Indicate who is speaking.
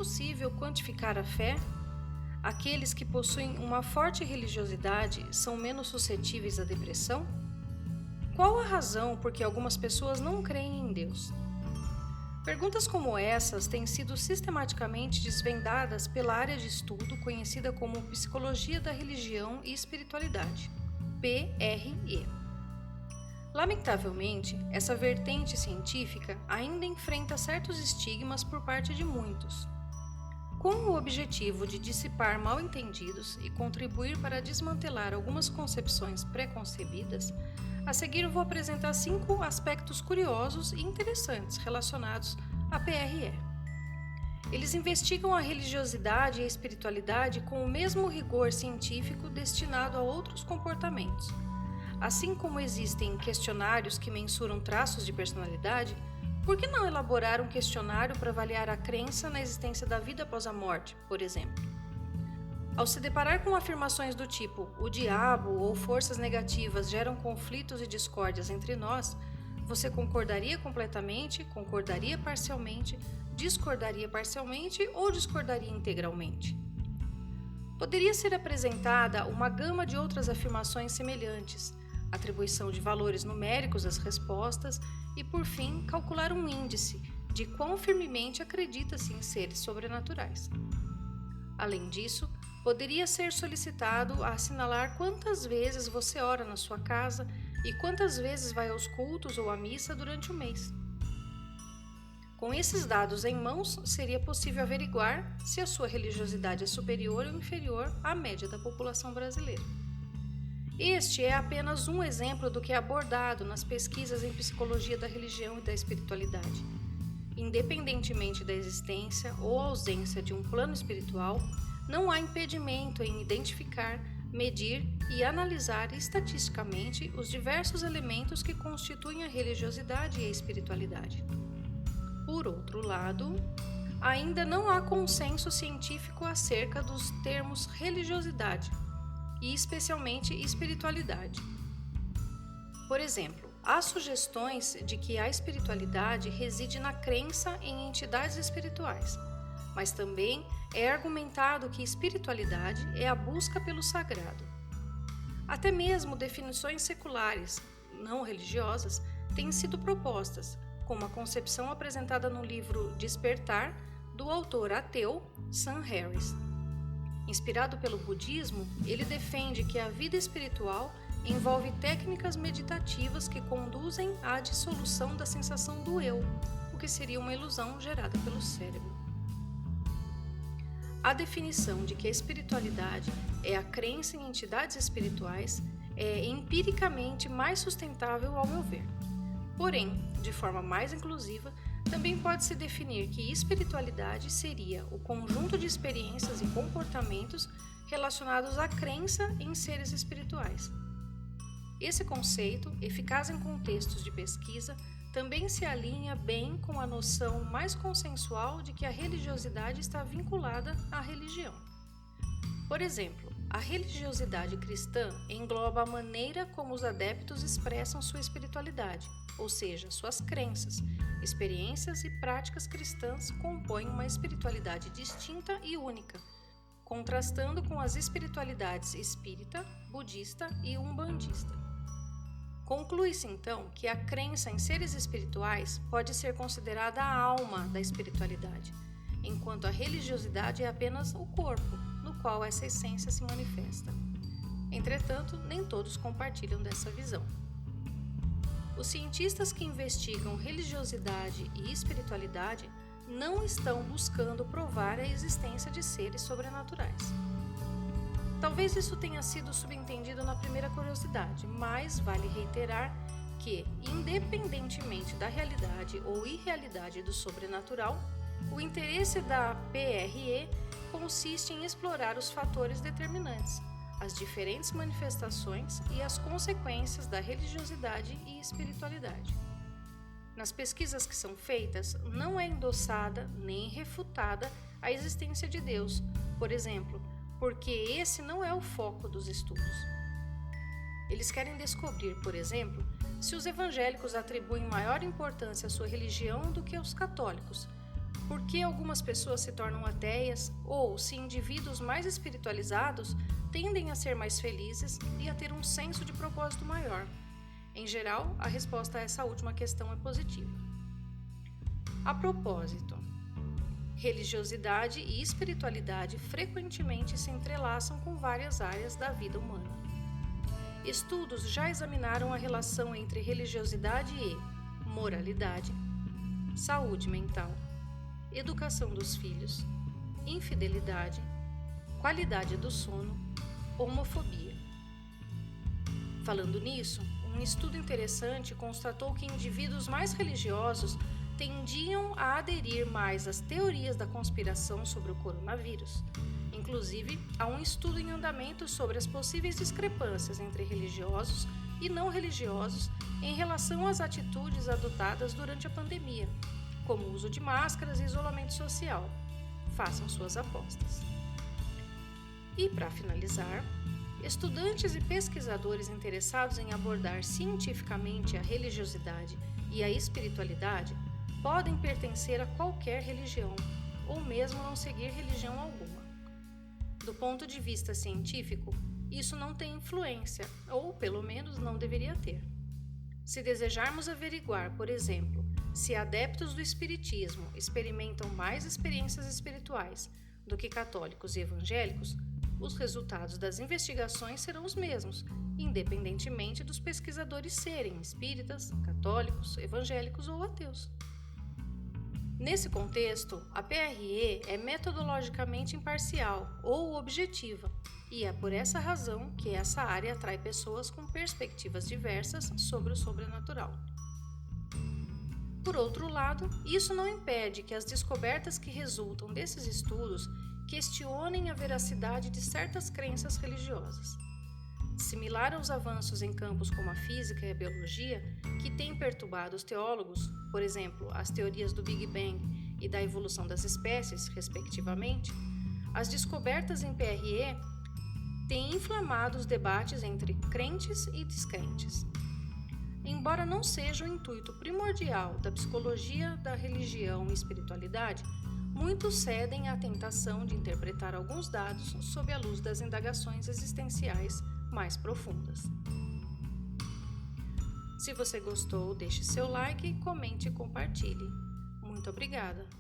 Speaker 1: possível quantificar a fé? Aqueles que possuem uma forte religiosidade são menos suscetíveis à depressão? Qual a razão por que algumas pessoas não creem em Deus? Perguntas como essas têm sido sistematicamente desvendadas pela área de estudo conhecida como Psicologia da Religião e Espiritualidade, PRE. Lamentavelmente, essa vertente científica ainda enfrenta certos estigmas por parte de muitos. Com o objetivo de dissipar mal-entendidos e contribuir para desmantelar algumas concepções pré-concebidas, a seguir vou apresentar 5 aspectos curiosos e interessantes relacionados à PRE. Eles investigam a religiosidade e a espiritualidade com o mesmo rigor científico destinado a outros comportamentos. Assim como existem questionários que mensuram traços de personalidade, por que não elaborar um questionário para avaliar a crença na existência da vida após a morte, por exemplo? Ao se deparar com afirmações do tipo "o diabo" ou "forças negativas geram conflitos e discórdias entre nós", você concordaria completamente, concordaria parcialmente, discordaria parcialmente ou discordaria integralmente? Poderia ser apresentada uma gama de outras afirmações semelhantes, atribuição de valores numéricos às respostas e, por fim, calcular um índice de quão firmemente acredita-se em seres sobrenaturais. Além disso, poderia ser solicitado a assinalar quantas vezes você ora na sua casa e quantas vezes vai aos cultos ou à missa durante o mês. Com esses dados em mãos, seria possível averiguar se a sua religiosidade é superior ou inferior à média da população brasileira. Este é apenas um exemplo do que é abordado nas pesquisas em psicologia da religião e da espiritualidade. Independentemente da existência ou ausência de um plano espiritual, não há impedimento em identificar, medir e analisar estatisticamente os diversos elementos que constituem a religiosidade e a espiritualidade. Por outro lado, ainda não há consenso científico acerca dos termos religiosidade e especialmente espiritualidade. Por exemplo, há sugestões de que a espiritualidade reside na crença em entidades espirituais, mas também é argumentado que espiritualidade é a busca pelo sagrado. Até mesmo definições seculares, não religiosas, têm sido propostas, como a concepção apresentada no livro Despertar, do autor ateu Sam Harris. Inspirado pelo budismo, ele defende que a vida espiritual envolve técnicas meditativas que conduzem à dissolução da sensação do eu, o que seria uma ilusão gerada pelo cérebro. A definição de que a espiritualidade é a crença em entidades espirituais é empiricamente mais sustentável ao meu ver. Porém, de forma mais inclusiva, também pode-se definir que espiritualidade seria o conjunto de experiências e comportamentos relacionados à crença em seres espirituais. Esse conceito, eficaz em contextos de pesquisa, também se alinha bem com a noção mais consensual de que a religiosidade está vinculada à religião. Por exemplo, a religiosidade cristã engloba a maneira como os adeptos expressam sua espiritualidade, ou seja, suas crenças, experiências e práticas cristãs compõem uma espiritualidade distinta e única, contrastando com as espiritualidades espírita, budista e umbandista. Conclui-se então que a crença em seres espirituais pode ser considerada a alma da espiritualidade, enquanto a religiosidade é apenas o corpo, no qual essa essência se manifesta. Entretanto, nem todos compartilham dessa visão. Os cientistas que investigam religiosidade e espiritualidade não estão buscando provar a existência de seres sobrenaturais. Talvez isso tenha sido subentendido na primeira curiosidade, mas vale reiterar que, independentemente da realidade ou irrealidade do sobrenatural, o interesse da PRE consiste em explorar os fatores determinantes, as diferentes manifestações e as consequências da religiosidade e espiritualidade. Nas pesquisas que são feitas, não é endossada nem refutada a existência de Deus, por exemplo, porque esse não é o foco dos estudos. Eles querem descobrir, por exemplo, se os evangélicos atribuem maior importância à sua religião do que os católicos, Por que algumas pessoas se tornam ateias ou se indivíduos mais espiritualizados tendem a ser mais felizes e a ter um senso de propósito maior? Em geral, a resposta a essa última questão é positiva. A propósito, religiosidade e espiritualidade frequentemente se entrelaçam com várias áreas da vida humana. Estudos já examinaram a relação entre religiosidade e moralidade, saúde mental, educação dos filhos, infidelidade, qualidade do sono, homofobia. Falando nisso, um estudo interessante constatou que indivíduos mais religiosos tendiam a aderir mais às teorias da conspiração sobre o coronavírus. Inclusive, há um estudo em andamento sobre as possíveis discrepâncias entre religiosos e não religiosos em relação às atitudes adotadas durante a pandemia, como o uso de máscaras e isolamento social. Façam suas apostas. E, para finalizar, estudantes e pesquisadores interessados em abordar cientificamente a religiosidade e a espiritualidade podem pertencer a qualquer religião, ou mesmo não seguir religião alguma. Do ponto de vista científico, isso não tem influência, ou pelo menos não deveria ter. Se desejarmos averiguar, por exemplo, se adeptos do espiritismo experimentam mais experiências espirituais do que católicos e evangélicos, os resultados das investigações serão os mesmos, independentemente dos pesquisadores serem espíritas, católicos, evangélicos ou ateus. Nesse contexto, a PRE é metodologicamente imparcial ou objetiva, e é por essa razão que essa área atrai pessoas com perspectivas diversas sobre o sobrenatural. Por outro lado, isso não impede que as descobertas que resultam desses estudos questionem a veracidade de certas crenças religiosas. Similar aos avanços em campos como a física e a biologia, que têm perturbado os teólogos, por exemplo, as teorias do Big Bang e da evolução das espécies, respectivamente, as descobertas em PRE têm inflamado os debates entre crentes e descrentes. Embora não seja o intuito primordial da psicologia da religião e espiritualidade, muitos cedem à tentação de interpretar alguns dados sob a luz das indagações existenciais mais profundas. Se você gostou, deixe seu like, comente e compartilhe. Muito obrigada!